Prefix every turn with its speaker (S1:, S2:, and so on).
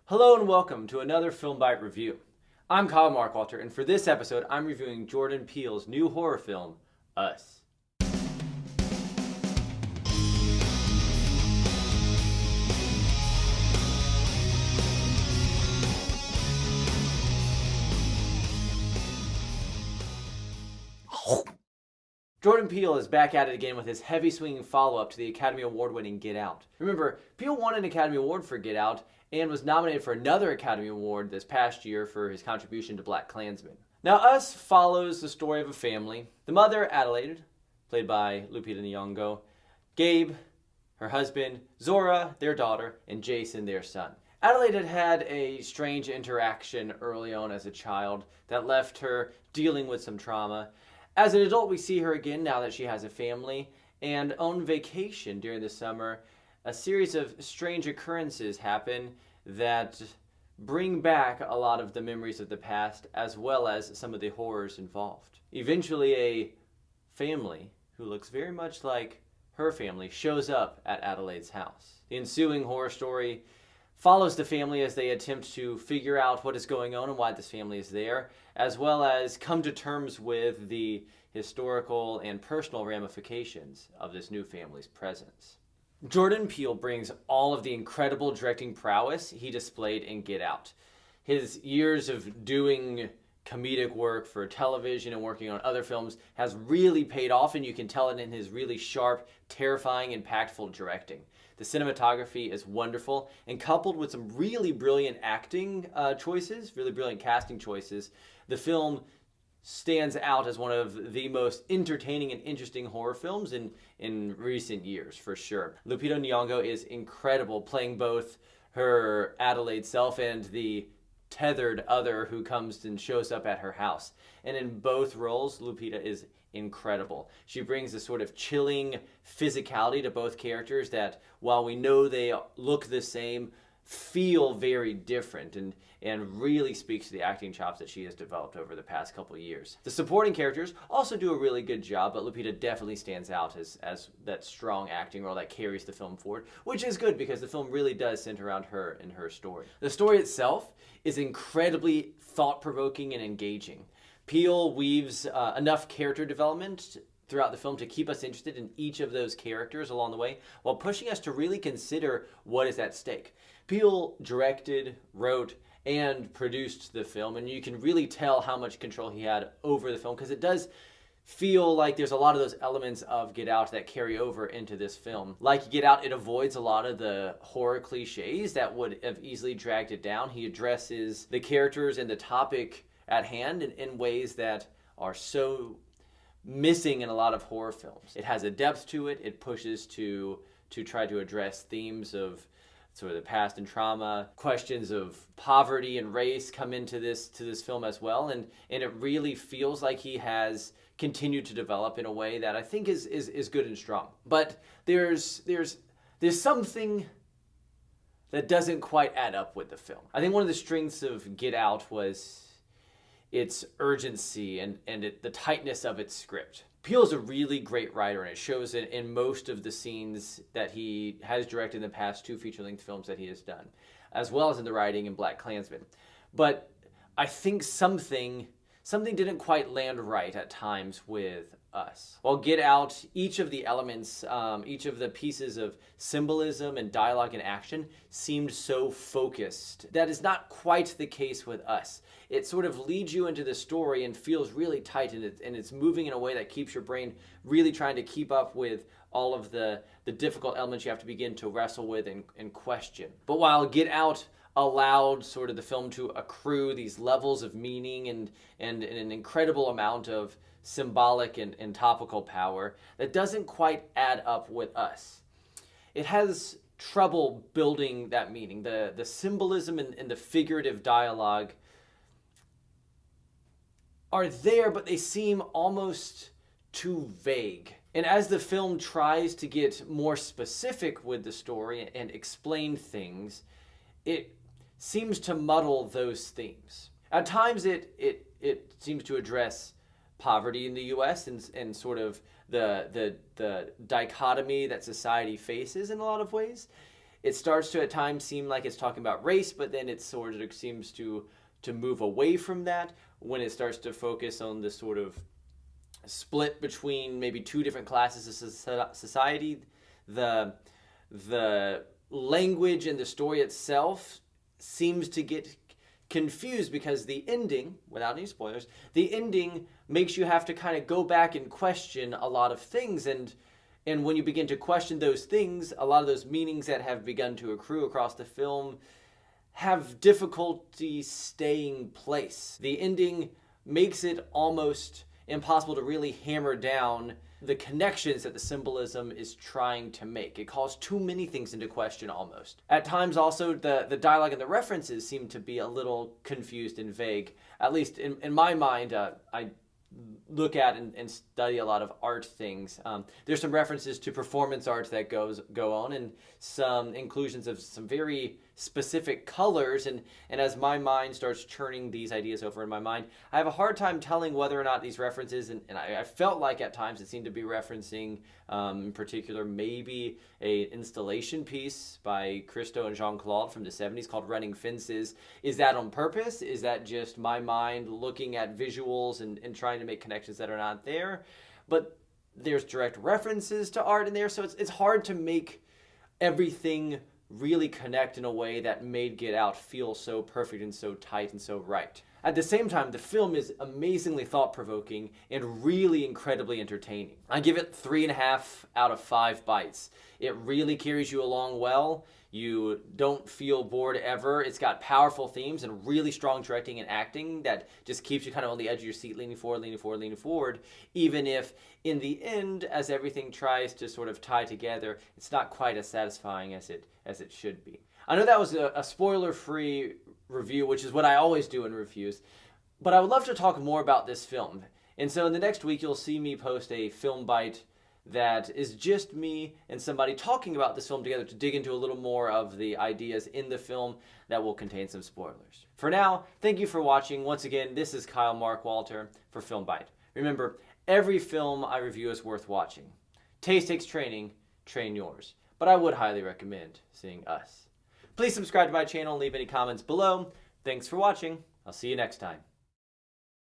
S1: Hello and welcome to another Film Bite review. I'm Kyle Markwalter, and for this episode, I'm reviewing Jordan Peele's new horror film, Us. Jordan Peele is back at it again with his heavy-swinging follow-up to the Academy Award-winning Get Out. Remember, Peele won an Academy Award for Get Out and was nominated for another Academy Award this past year for his contribution to BlacKkKlansman. Now, Us follows the story of a family. The mother, Adelaide, played by Lupita Nyong'o, Gabe, her husband, Zora, their daughter, and Jason, their son. Adelaide had had a strange interaction early on as a child that left her dealing with some trauma. As an adult, we see her again now that she has a family, and on vacation during the summer, a series of strange occurrences happen that bring back a lot of the memories of the past, as well as some of the horrors involved. Eventually, a family who looks very much like her family shows up at Adelaide's house. The ensuing horror story follows the family as they attempt to figure out what is going on and why this family is there, as well as come to terms with the historical and personal ramifications of this new family's presence. Jordan Peele brings all of the incredible directing prowess he displayed in Get Out. His years of doing comedic work for television and working on other films has really paid off, and you can tell it in his really sharp, terrifying, impactful directing. The cinematography is wonderful, and coupled with some really brilliant acting choices, really brilliant casting choices, the film stands out as one of the most entertaining and interesting horror films in recent years, for sure. Lupita Nyong'o is incredible, playing both her Adelaide self and the tethered other who comes and shows up at her house. And in both roles, Lupita is incredible. She brings a sort of chilling physicality to both characters that, while we know they look the same, feel very different and really speaks to the acting chops that she has developed over the past couple of years. The supporting characters also do a really good job, but Lupita definitely stands out as that strong acting role that carries the film forward, which is good because the film really does center around her and her story. The story itself is incredibly thought-provoking and engaging. Peele weaves enough character development throughout the film to keep us interested in each of those characters along the way, while pushing us to really consider what is at stake. Peele directed, wrote, and produced the film, and you can really tell how much control he had over the film, because it does feel like there's a lot of those elements of Get Out that carry over into this film. Like Get Out, it avoids a lot of the horror cliches that would have easily dragged it down. He addresses the characters and the topic at hand in ways that are so missing in a lot of horror films. It has a depth to it. It pushes to try to address themes of sort of the past and trauma. Questions of poverty and race come into this film as well, and it really feels like he has continued to develop in a way that I think is good and strong. But there's something that doesn't quite add up with the film. I think one of the strengths of Get Out was its urgency and the tightness of its script. Peele's a really great writer, and it shows it in most of the scenes that he has directed in the past two feature-length films that he has done, as well as in the writing in BlacKkKlansman. But I think something didn't quite land right at times with Us. While Get Out, each of the elements, each of the pieces of symbolism and dialogue and action seemed so focused. That is not quite the case with Us. It sort of leads you into the story and feels really tight, and it's moving in a way that keeps your brain really trying to keep up with all of the difficult elements you have to begin to wrestle with and question. But while Get Out allowed sort of the film to accrue these levels of meaning and an incredible amount of symbolic and topical power, that doesn't quite add up with Us. It has trouble building that meaning. The symbolism and the figurative dialogue are there, but they seem almost too vague. And as the film tries to get more specific with the story and explain things, it seems to muddle those themes. At times it seems to address poverty in the U.S. and sort of the dichotomy that society faces in a lot of ways. It starts to at times seem like it's talking about race, but then it sort of seems to move away from that when it starts to focus on this sort of split between maybe two different classes of society. The language and the story itself seems to get confused because the ending, without any spoilers, the ending makes you have to kind of go back and question a lot of things, and when you begin to question those things, a lot of those meanings that have begun to accrue across the film have difficulty staying place. The ending makes it almost impossible to really hammer down the connections that the symbolism is trying to make. It calls too many things into question almost. At times also, the dialogue and the references seem to be a little confused and vague. At least in my mind, I look at and study a lot of art things. There's some references to performance art that go on, and some inclusions of some very specific colors, and as my mind starts churning these ideas over in my mind, I have a hard time telling whether or not these references, and I felt like at times it seemed to be referencing in particular maybe an installation piece by Christo and Jean-Claude from the 70s called Running Fences. Is that on purpose? Is that just my mind looking at visuals and trying to make connections that are not there? But there's direct references to art in there, so it's hard to make everything really connect in a way that made Get Out feel so perfect and so tight and so right. At the same time, the film is amazingly thought-provoking and really incredibly entertaining. I give it 3.5 out of 5 bites. It really carries you along well. You don't feel bored ever. It's got powerful themes and really strong directing and acting that just keeps you kind of on the edge of your seat, leaning forward, even if in the end, as everything tries to sort of tie together, it's not quite as satisfying as it should be. I know that was a spoiler-free review, which is what I always do in reviews, but I would love to talk more about this film. And so in the next week, you'll see me post a film bite that is just me and somebody talking about this film together to dig into a little more of the ideas in the film that will contain some spoilers. For now, thank you for watching. Once again, this is Kyle Mark Walter for Film Bite. Remember, every film I review is worth watching. Taste takes training, train yours. But I would highly recommend seeing Us. Please subscribe to my channel and leave any comments below. Thanks for watching. I'll see you next time.